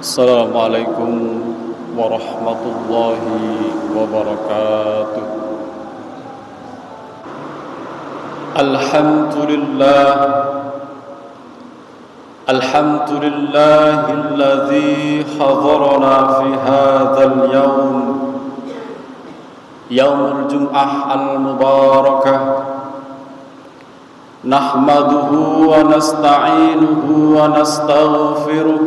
السلام عليكم ورحمة الله وبركاته. الحمد لله الذي حضرنا في هذا اليوم، يوم الجمعة المباركة، نحمده ونستعينه ونستغفره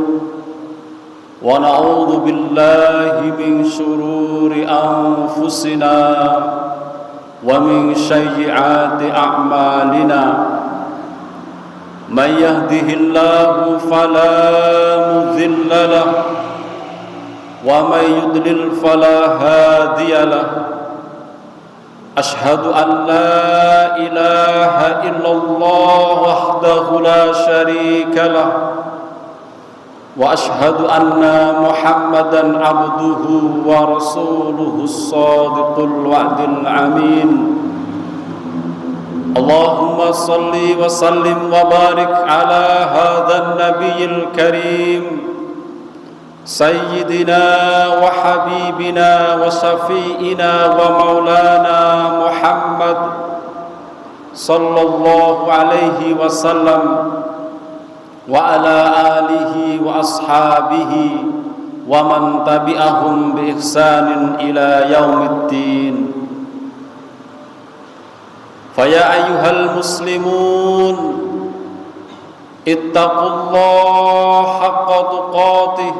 ونعوذ بالله من شرور أنفسنا ومن سيئات أعمالنا. من يهده الله فلا مضل له ومن يضلل فلا هادي له. أشهد أن لا إله إلا الله وحده لا شريك له، وأشهد أن محمدًا عبده ورسوله الصادق الوعد الأمين. اللهم صل وسلم وبارك على هذا النبي الكريم، سيدنا وحبيبنا وشفيئنا ومولانا محمد صلى الله عليه وسلم، وعلى آله وأصحابه ومن تبعهم بإحسان إلى يوم الدين. فيا أيها المسلمون، اتقوا الله حق تقاته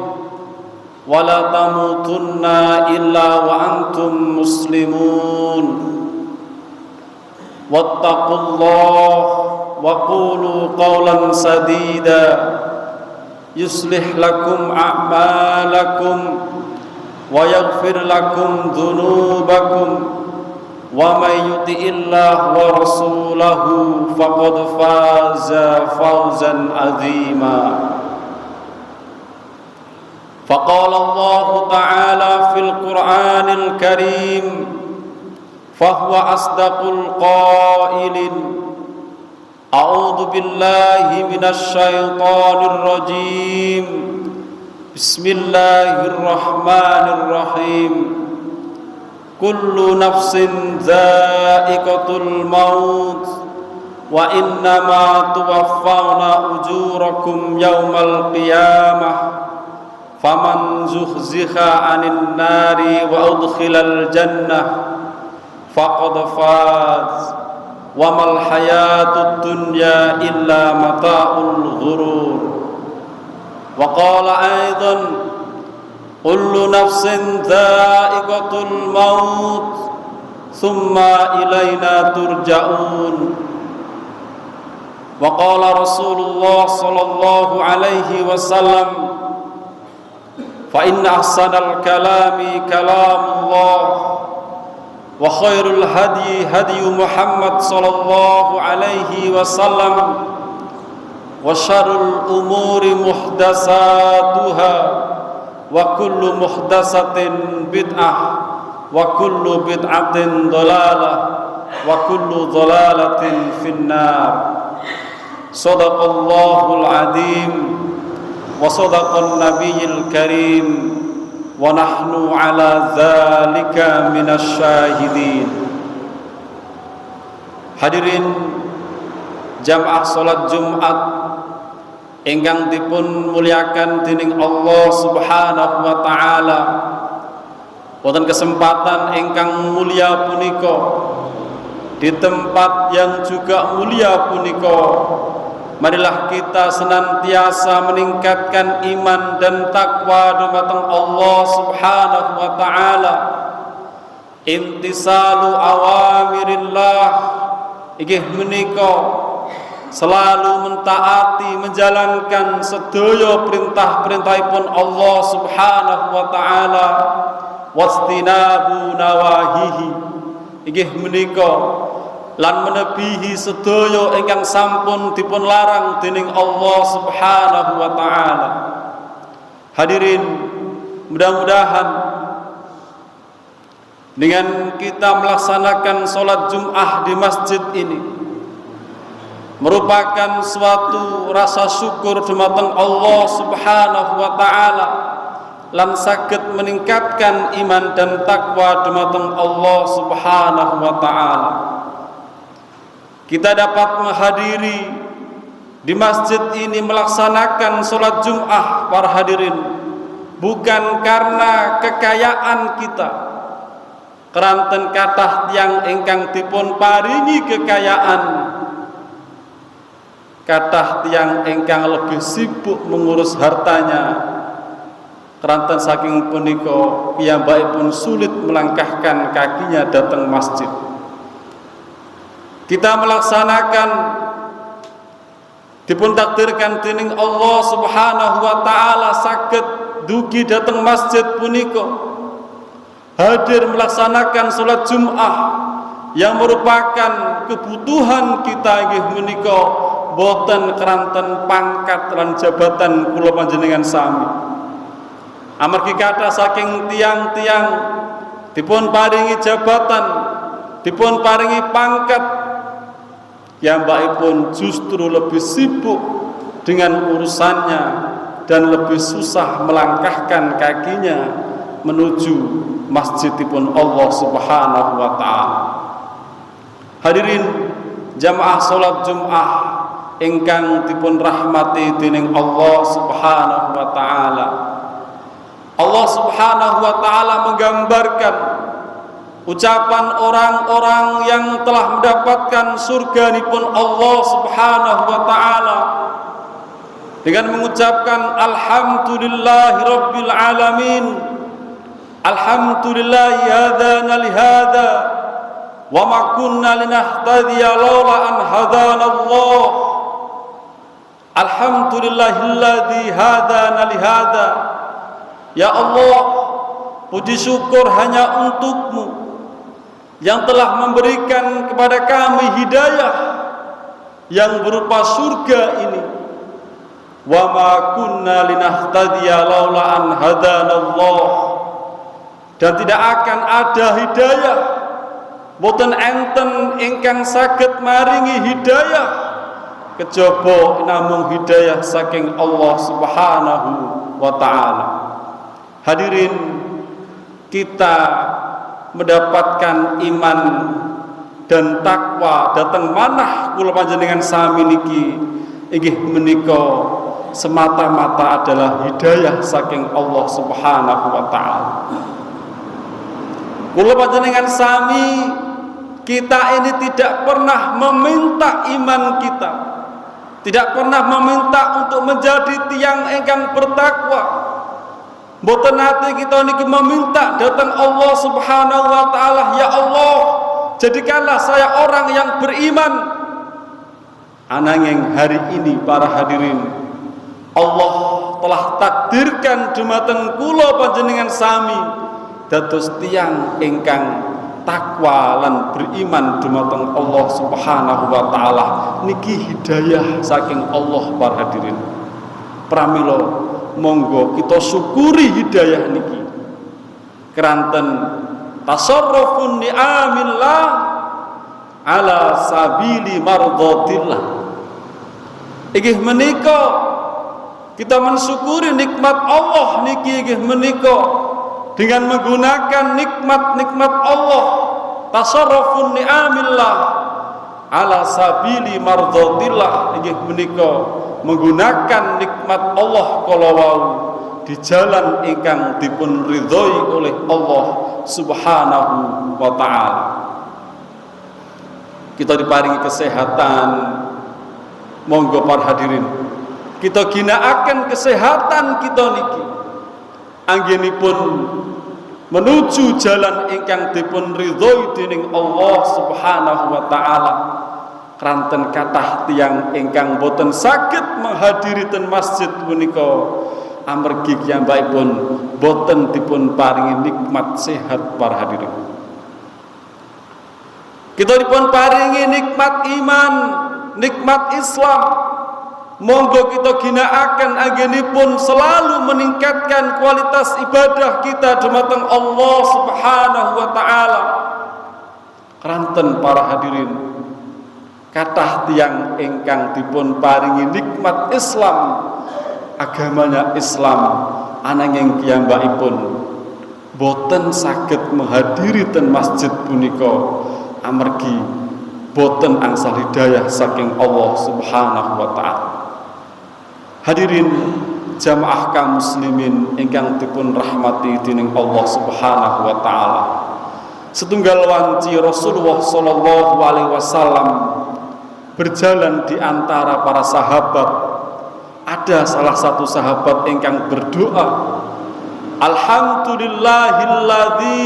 ولا تموتن إلا وأنتم مسلمون. واتقوا الله وقولوا قولا سديدا يصلح لكم أعمالكم ويغفر لكم ذنوبكم، ومن يطع الله ورسوله فقد فاز فوزا عظيما. فقال الله تعالى في القرآن الكريم، فهو أصدق القائلين: أعوذ بالله من الشيطان الرجيم، بسم الله الرحمن الرحيم. كل نفس ذائقة الموت وإنما توفون أجوركم يوم القيامة، فمن زحزح عن النار وأدخل الجنة فقد فاز، وما الحياة الدنيا إلا متاع الغرور. وقال أيضا: كل نفس ذائقة الموت ثم إلينا ترجعون. وقال رسول الله صلى الله عليه وسلم: فإن أحسن الكلام كلام الله، وخير الهدي هدي محمد صلى الله عليه وسلم، وشر الأمور محدثاتها، وكل محدثة بدعة، وكل بدعة ضلالة، وكل ضلالة في النار. صدق الله العظيم وصدق النبي الكريم، ونحن على ذلك من الشاهدين. Hadirin jamaah salat Jumat ingkang dipun muliakan dening Allah Subhanahu wa taala, wonten kesempatan ingkang mulia punika di tempat yang juga mulia punika, marilah kita senantiasa meningkatkan iman dan takwa dumateng Allah Subhanahu wa taala. Intisalu awamirillah inggih menika selalu mentaati, menjalankan sedaya perintah-perintahipun Allah Subhanahu wa taala. Wastinabu nawahihi inggih menika lan menebihi sedaya ingkang sampun dipun larang dening Allah Subhanahu wa taala. Hadirin, mudah-mudahan dengan kita melaksanakan sholat Jum'ah di masjid ini, merupakan suatu rasa syukur dumateng Allah Subhanahu wa taala lan saged meningkatkan iman dan takwa dumateng Allah Subhanahu wa taala. Kita dapat menghadiri di masjid ini melaksanakan salat Jumat para hadirin bukan karena kekayaan kita, keranten kathah tiyang ingkang dipun paringi kekayaan, kathah tiyang ingkang lebih sibuk mengurus hartanya, keranten saking punika piyambakipun sulit melangkahkan kakinya datang masjid. Kita melaksanakan dipun takdirkan dening Allah Subhanahu wa taala saged dugi datang masjid punika, hadir melaksanakan salat Jumat yang merupakan kebutuhan kita inggih menika boten keranten pangkat lan jabatan kula panjenengan sami. Amargi kathah saking tiang-tiang dipun paringi jabatan, dipun paringi pangkat, piyambakipun justru lebih sibuk dengan urusannya dan lebih susah melangkahkan kakinya menuju masjidipun Allah Subhanahu wa taala. Hadirin jamaah salat Jumat ingkang dipun rahmati dening Allah Subhanahu wa taala. Allah Subhanahu wa taala menggambarkan ucapan orang-orang yang telah mendapatkan surganipun Allah Subhanahu wa taala dengan mengucapkan alhamdulillahi rabbil alamin, alhamdulillahi hadana li hada wa ma kunna linahtadiya laula an hadana Allah, alhamdulillahilladzi hadana li hada. Ya Allah, puji syukur hanya untuk-Mu yang telah memberikan kepada kami hidayah yang berupa surga ini. Wa ma kunna linahtadiya laula an hadanallah. Dan tidak akan ada hidayah boten enten ingkang saged maringi hidayah kejaba namung hidayah saking Allah Subhanahu wa taala. Hadirin, kita mendapatkan iman dan takwa datang manah kula panjenengan sami niki inggih menika semata-mata adalah hidayah saking Allah Subhanahu wa taala. Kula panjenengan sami kita ini tidak pernah meminta iman kita, tidak pernah meminta untuk menjadi tiang ingkang bertakwa. Mboten nate kita niki meminta datang Allah Subhanahu wa taala, ya Allah, jadikanlah saya orang yang beriman. Ananging hari ini para hadirin, Allah telah takdirkan dumateng kula panjenengan sami dados tiyang ingkang takwa lan beriman dumateng Allah Subhanahu wa taala. Niki hidayah saking Allah para hadirin. Pramila monggo kita syukuri hidayah niki. Keranten tasarrufun ni'amillah ala sabili mardhatillah. Inggih menika kita mensyukuri nikmat Allah niki inggih menika dengan menggunakan nikmat-nikmat Allah. Tasarrufun ni'amillah ala sabili mardhatillah inggih menika menggunakan nikmat Allah kala wau di jalan ingkang dipun ridhoi oleh Allah Subhanahu wa taala. Kita diparingi kesehatan, monggo para hadirin kita ginakaken kesehatan kita niki anggenipun menuju jalan ingkang dipun ridhoi dening Allah Subhanahu wa taala. Keranten kathah tiyang ingkang boten saged menghadiri ten masjid punika amargi piyambakipun boten dipun paringi nikmat sehat para hadirin. Kita dipun paringi nikmat iman, nikmat Islam. Monggo kita ginakaken anggenipun selalu meningkatkan kualitas ibadah kita dumateng Allah Subhanahu wa taala. Keranten para hadirin, kathah tiyang ingkang dipun paringi nikmat Islam, agamanya Islam, ananging piyambakipun boten saged menghadiri ten masjid punika amargi boten angsal hidayah saking Allah Subhanahu wa taala. Hadirin jamaah kaum muslimin ingkang dipun rahmati dening Allah Subhanahu wa taala. Setunggal wanci Rasulullah sallallahu alaihi wasallam berjalan di antara para sahabat. Ada salah satu sahabat ingkang berdoa, alhamdulillahilladzi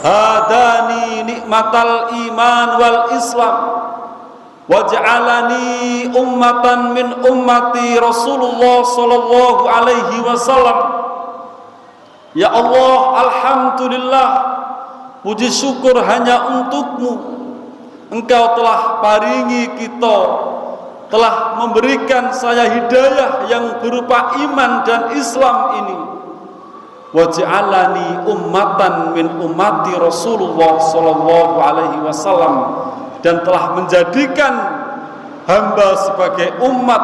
hadani nikmatal iman wal islam waj'alani ummatan min ummati Rasulullah sallallahu alaihi wasallam. Ya Allah, alhamdulillah, puji syukur hanya untukmu. Engkau telah paringi kita, telah memberikan saya hidayah yang berupa iman dan Islam ini. Waj'alani ummatan min ummati Rasulullah sallallahu alaihi wasallam, dan telah menjadikan hamba sebagai umat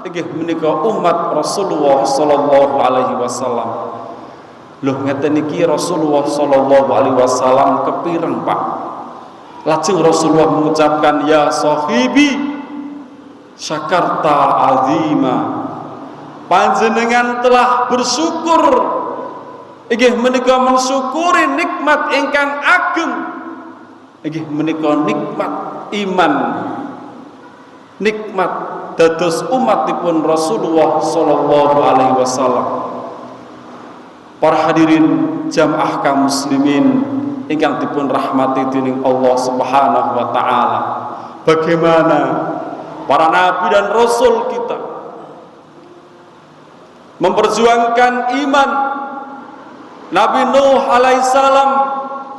inggih menika umat Rasulullah sallallahu alaihi wasallam. Loh ngeten niki Rasulullah sallallahu alaihi wasallam kepireng, Pak? Lajeng Rasulullah mengucapkan, ya sahibi syakarta azima, panjenengan telah bersyukur inggih menika mensyukuri nikmat ingkang ageng inggih menika nikmat iman, nikmat dados umatipun Rasulullah sallallahu alaihi wasallam. Para hadirin jamaah kaum muslimin ingkang dipun rahmati dening Allah Subhanahu wa taala. Bagaimana para nabi dan rasul kita memperjuangkan iman. Nabi Nuh alaihissalam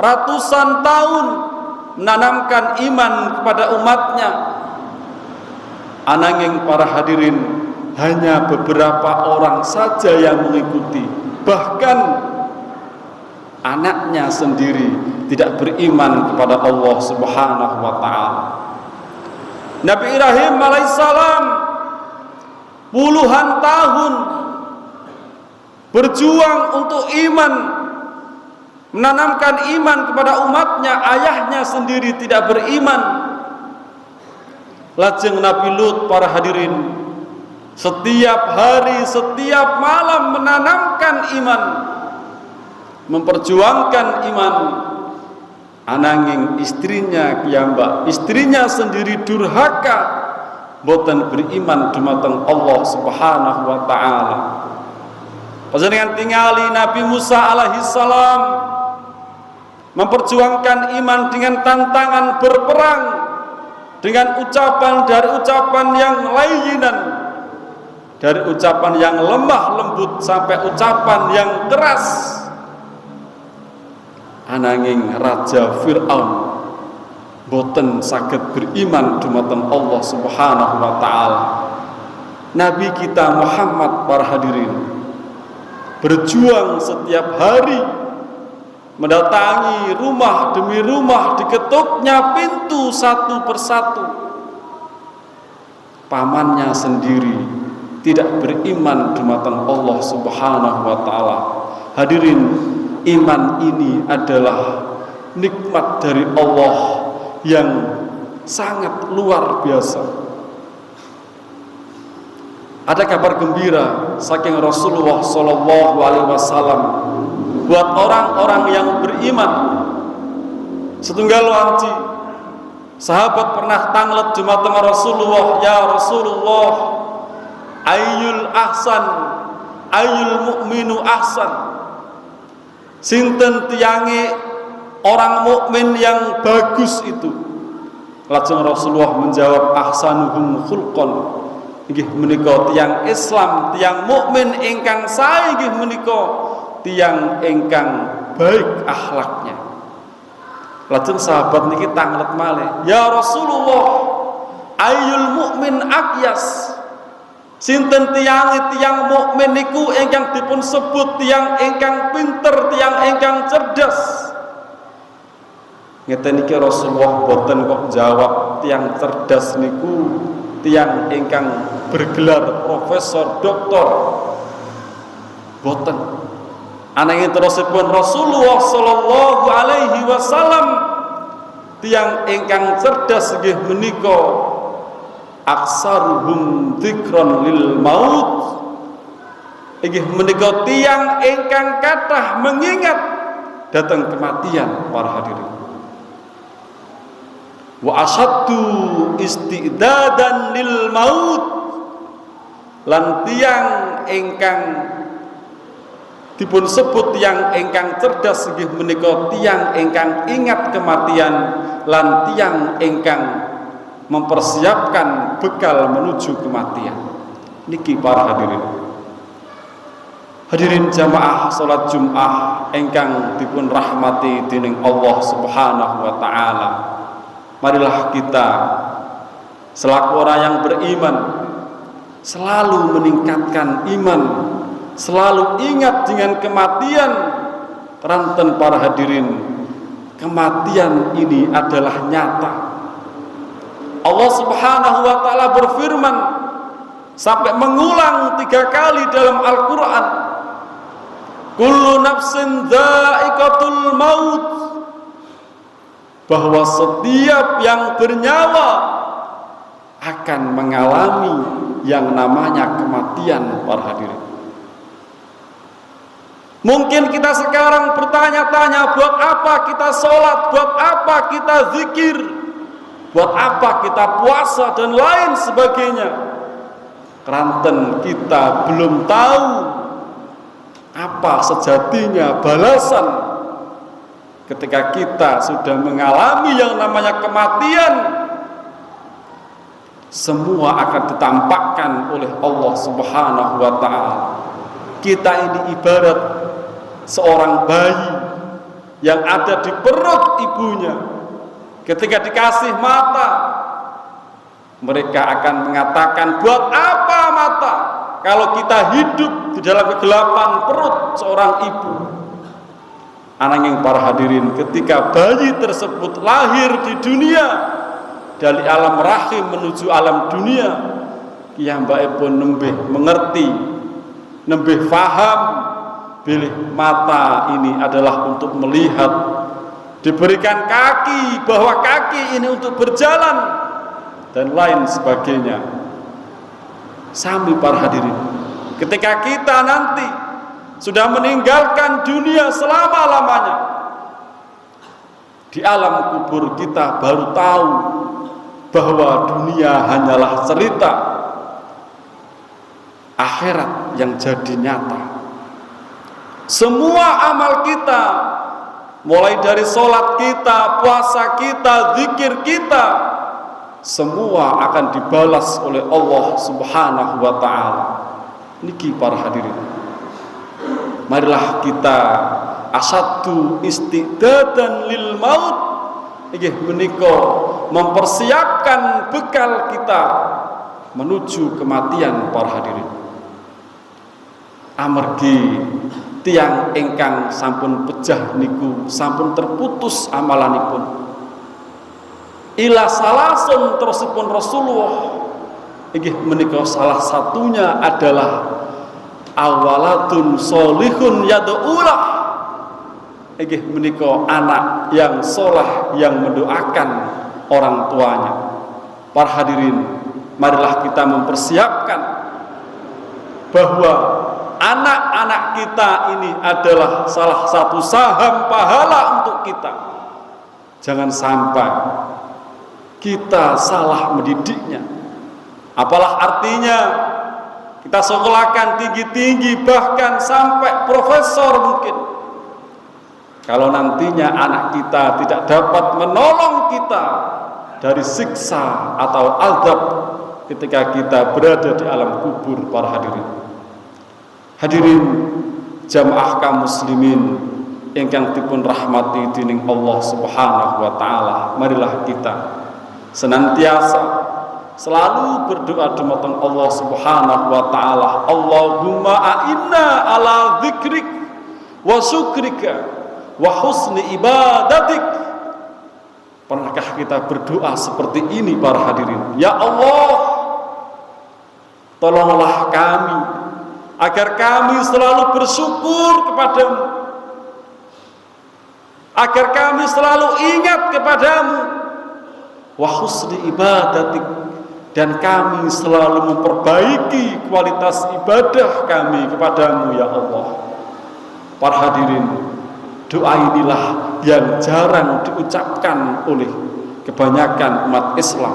ratusan tahun menanamkan iman kepada umatnya. Ananging para hadirin, hanya beberapa orang saja yang mengikuti. Bahkan anaknya sendiri tidak beriman kepada Allah Subhanahu wa taala. Nabi Ibrahim alaihissalam puluhan tahun berjuang untuk iman, menanamkan iman kepada umatnya. Ayahnya sendiri tidak beriman. Lajeng Nabi Lut, para hadirin, setiap hari, setiap malam menanamkan iman, memperjuangkan iman. Ananging istrinya piyambak, istrinya sendiri durhaka, boten beriman dumateng Allah Subhanahu wa taala. Panjenengan tingali Nabi Musa alaihi salam memperjuangkan iman dengan tantangan berperang, dengan ucapan dari ucapan yang layyinan, dari ucapan yang lemah lembut sampai ucapan yang keras. Ananging Raja Fir'aun boten saged beriman dumateng Allah Subhanahu wa taala. Nabi kita Muhammad, para hadirin, berjuang setiap hari, mendatangi rumah demi rumah, diketuknya pintu satu persatu. Pamannya sendiri tidak beriman dumateng Allah Subhanahu wa taala. Hadirin, iman ini adalah nikmat dari Allah yang sangat luar biasa. Ada kabar gembira saking Rasulullah sallallahu alaihi wasallam buat orang-orang yang beriman. Setunggal wanci sahabat pernah tanglet dumateng Rasulullah, ya Rasulullah, ayyul ahsan, ayyul mu'minu ahsan. Sinten tiyange orang mukmin yang bagus itu? Lajeng Rasulullah menjawab, ahsanuhum khulqan, inggih menika tiyang Islam, tiyang mukmin ingkang sae inggih menika tiyang ingkang baik akhlaknya. Lajeng sahabat niki tanglet malih, ya Rasulullah, ayyul mukmin aqyas. Sinten tiang mukmin niku ingkang dipun sebut tiang ingkang pinter, tiang ingkang cerdas. Ngeten iki Rasulullah boten kok jawab tiang cerdas niku tiang ingkang bergelar profesor, doktor. Boten. Ananging terusipun Rasulullah sallallahu alaihi wasallam tiang ingkang cerdas nggih menika aksaruhum dzikran lil maut. Inggih menika tiang ingkang kathah mengingat datang kematian para hadirin. Wa asaddu istidadan lil maut, lan tiang ingkang dipun sebut tiang ingkang cerdas inggih menika tiang ingkang ingat kematian lan tiang ingkang mempersiapkan bekal menuju kematian. Niki para hadirin. Hadirin jamaah salat Jumat ingkang dipun rahmati dening Allah Subhanahu wa taala. Marilah kita selaku orang yang beriman selalu meningkatkan iman, selalu ingat dengan kematian. Ranten para hadirin, kematian ini adalah nyata. Allah Subhanahu wa taala berfirman sampai mengulang 3 kali dalam Al-Qur'an, kullu nafsin dha'iqatul maut, bahwa setiap yang bernyawa akan mengalami yang namanya kematian para hadirin. Mungkin kita sekarang bertanya-tanya, buat apa kita sholat, buat apa kita zikir, buat apa kita puasa dan lain sebagainya. Ranten kita belum tahu apa sejatinya balasan ketika kita sudah mengalami yang namanya kematian. Semua akan ditampakkan oleh Allah Subhanahu wa taala. Kita ini ibarat seorang bayi yang ada di perut ibunya. Ketika dikasih mata, mereka akan mengatakan, buat apa mata kalau kita hidup di dalam kegelapan perut seorang ibu. Ananging para hadirin, ketika bayi tersebut lahir di dunia, dari alam rahim menuju alam dunia, piyambakipun nembih mengerti, nembih faham bilih mata ini adalah untuk melihat, diberikan kaki bahwa kaki ini untuk berjalan dan lain sebagainya. Sami para hadirin, ketika kita nanti sudah meninggalkan dunia selama-lamanya, di alam kubur kita baru tahu bahwa dunia hanyalah cerita, akhirat yang jadi nyata. Semua amal kita, mulai dari sholat kita, puasa kita, zikir kita, semua akan dibalas oleh Allah Subhanahu wa ta'ala. Niki para hadirin, marilah kita asaddu istidadan lil maut, inggih menika mempersiapkan bekal kita menuju kematian para hadirin. Amargi tiang ingkang sampun pejah niku sampun terputus amalanipun. Ila salasun terusipun Rasulullah inggih menika salah satunya adalah awalatun solihun yad'ulah, inggih menika anak yang soleh yang mendoakan orang tuanya. Para hadirin, marilah kita mempersiapkan bahwa anak-anak kita ini adalah salah satu saham pahala untuk kita. Jangan sampai kita salah mendidiknya. Apalah artinya kita sekolahkan tinggi-tinggi bahkan sampai profesor mungkin, kalau nantinya anak kita tidak dapat menolong kita dari siksa atau azab ketika kita berada di alam kubur. Para hadirin, hadirin jamaah kaum muslimin ingkang dipun rahmati dening Allah Subhanahu wa taala, marilah kita senantiasa selalu berdoa dumateng Allah Subhanahu wa taala. Allahumma a'inna ala dzikrik wa syukrika wa husni ibadatik. Pernahkah kita berdoa seperti ini para hadirin? Ya Allah, tolonglah kami agar kami selalu bersyukur kepadamu, agar kami selalu ingat kepadamu, wa husni ibadatik, dan kami selalu memperbaiki kualitas ibadah kami kepadamu ya Allah. Para hadirin, doa inilah yang jarang diucapkan oleh kebanyakan umat Islam.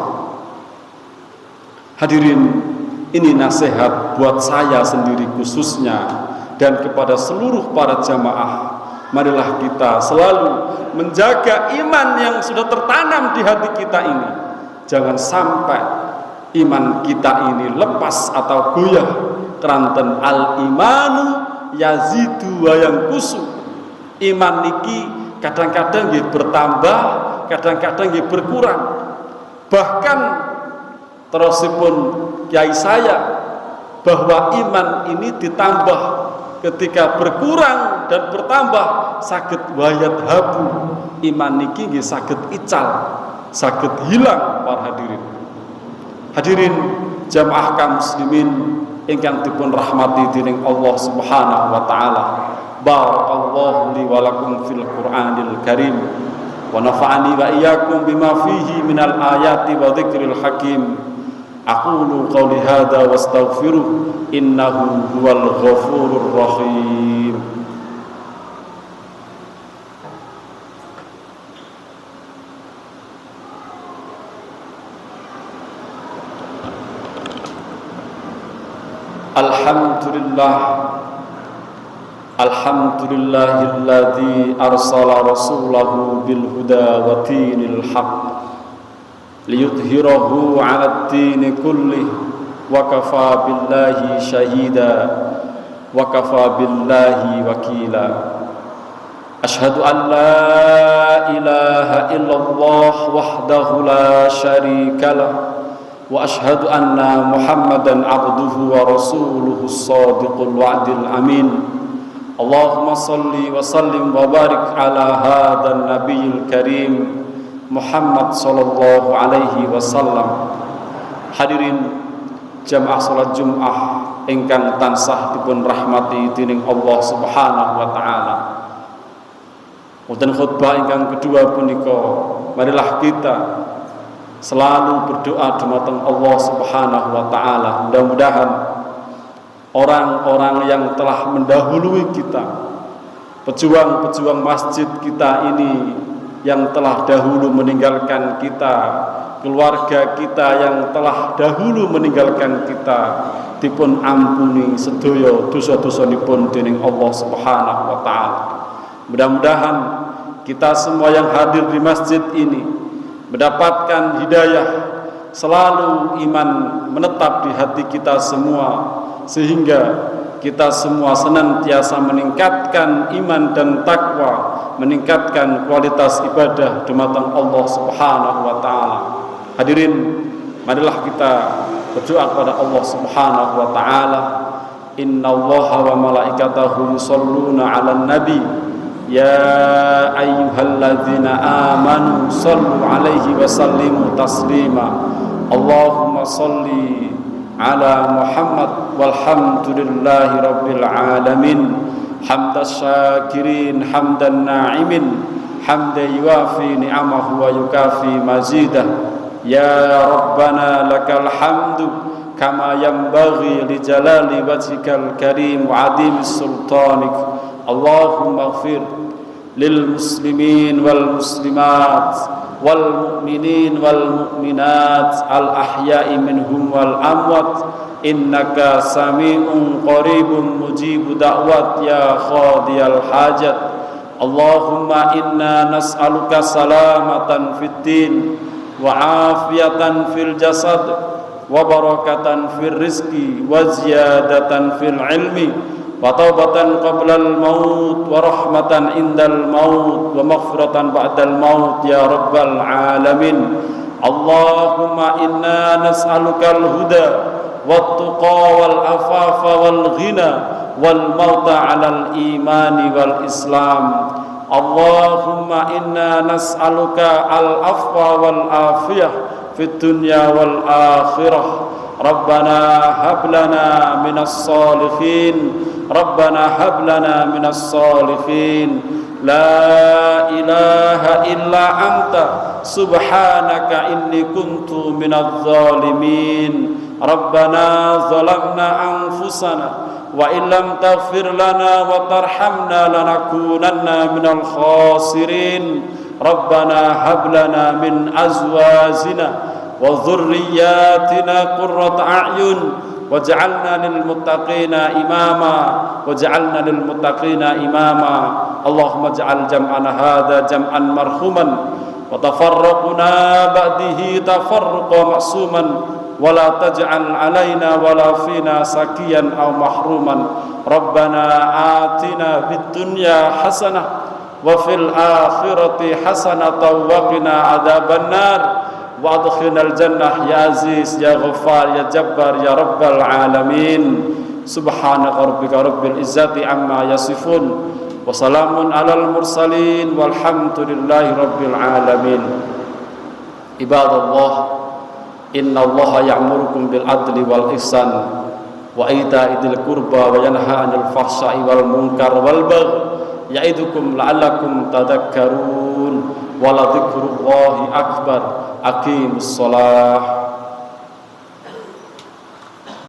Hadirin, ini nasihat buat saya sendiri khususnya dan kepada seluruh para jamaah. Marilah kita selalu menjaga iman yang sudah tertanam di hati kita ini. Jangan sampai iman kita ini lepas atau goyah. Keranten al-imanu yazidu wa yanqusu. Iman niki kadang-kadang nggih bertambah, kadang-kadang nggih berkurang. Bahkan terusipun kiai saya bahwa iman ini ditambah ketika berkurang dan bertambah saged wayat habu. Iman niki nggih saged ical, saged hilang para hadirin. Hadirin jamaah kaum muslimin ingkang dipun rahmati dening Allah Subhanahu wa taala. Barakallahu li wa lakum fil Qur'anil Karim wa nafa'ani wa iyyakum bima fihi minal ayati wa dzikril hakim. Aqulu qawli hadza wastaghfiruh innahu huwal ghafurur rahim. Alhamdulillah, alhamdulillahilladzi arsala rasulahu bil huda wa dinil haqq liyudhhirahu 'alad dini kullih wa kafa billahi syahida wa kafa billahi wakila. Asyhadu an la ilaha illallah wahdahu la syarikalah wa asyhadu anna Muhammadan abduhu wa rasuluhu shadiqul wa'dil amin. Allahumma salli wa sallim wa barik ala hadzal nabiyil karim Muhammad sallallahu alaihi wasallam. Hadirin jamaah salat Jumat ingkang tansah dipun rahmati dening Allah Subhanahu wa taala. Wonten khutbah ingkang kedua punika, marilah kita selalu berdoa dumateng Allah Subhanahu wa taala. Mudah-mudahan orang-orang yang telah mendahului kita, pejuang-pejuang masjid kita ini yang telah dahulu meninggalkan kita, keluarga kita yang telah dahulu meninggalkan kita, dipun ampuni sedaya dosa-dosanipun dening Allah Subhanahu wa taala. Mudah-mudahan kita semua yang hadir di masjid ini mendapatkan hidayah, selalu iman menetap di hati kita semua, sehingga kita semua senantiasa meningkatkan iman dan takwa, meningkatkan kualitas ibadah dumateng Allah Subhanahu wa taala. Hadirin, marilah kita berdoa kepada Allah Subhanahu wa taala. Innallaha wa malaikatahu yusholluna 'alan nabi ya ayyuhalladzina amanu shallu 'alaihi wa sallimu taslima. Allahumma shalli ala Muhammad walhamdulillahi rabbil alamin. Hamdas syakirin hamdan na'imin hamdan yuafi ni'amahu wa yukafi mazidah. Ya Rabbana lakal hamdu kama yanbaghi li jalali wajhikal karim wa 'azimis sultanik. Allahumma ighfir lil muslimin wal muslimat wal mu'minin wal mu'minat al ahya'i minhum wal amwat innaka sami'un qaribun mujibu da'wat ya khadiyal hajat. Allahumma inna nas'aluka salamatan fid din wa afiyatan fil jasad wa barakatan fil rizqi wa ziyadatan fil ilmi wa taubatan qablal maut wa rahmatan indal maut wa maghfiratan ba'dal maut ya rabbal alamin. Allahumma inna nas'alukal huda wat tuqa wal afafa wal ghina wal mauta 'alal imani wal islam. Allahumma inna nas'aluka al-afwa wal afiyah fid dunya wal akhirah. Rabbana hab lana minas salihin. Rabbana hab lana minas salihin. La ilaha illa anta subhanaka inni kuntu minadh zalimin. Rabbana zalamna anfusana wa illam taghfir lana wa tarhamna lanakunanna minal khasirin. Rabbana hab lana min azwajina wa dhurriyyatina qurrata a'yun waj'alna lil muttaqina imama waj'alna lil muttaqina imama. Allahumma ij'al jam'ana hadza jam'an marhuman wa tafarraquna ba'dihi tafarruqan ma'suman wa la taj'al 'alaina wa la fina sakiyan aw mahruman. Rabbana atina fid dunya hasanah wa fil akhirati hasanatan wa qina adzabannar wa adkhilnal jannah ya aziz ya ghaffar ya jabbar ya rabbal alamin. Subhanaka rabbika rabbil izzati amma yasifun wa salamun alal mursalin walhamdulillahi rabbil alamin. Ibadallah, innallaha ya'murukum bil adli wal ihsan wa ita'i dzil qurba wa yanha 'anil fahsya'i wal munkar wal baghi ya'idukum la'allakum tadhakkarun. Wa la dzikrullahi akbar. Aqimus shalah.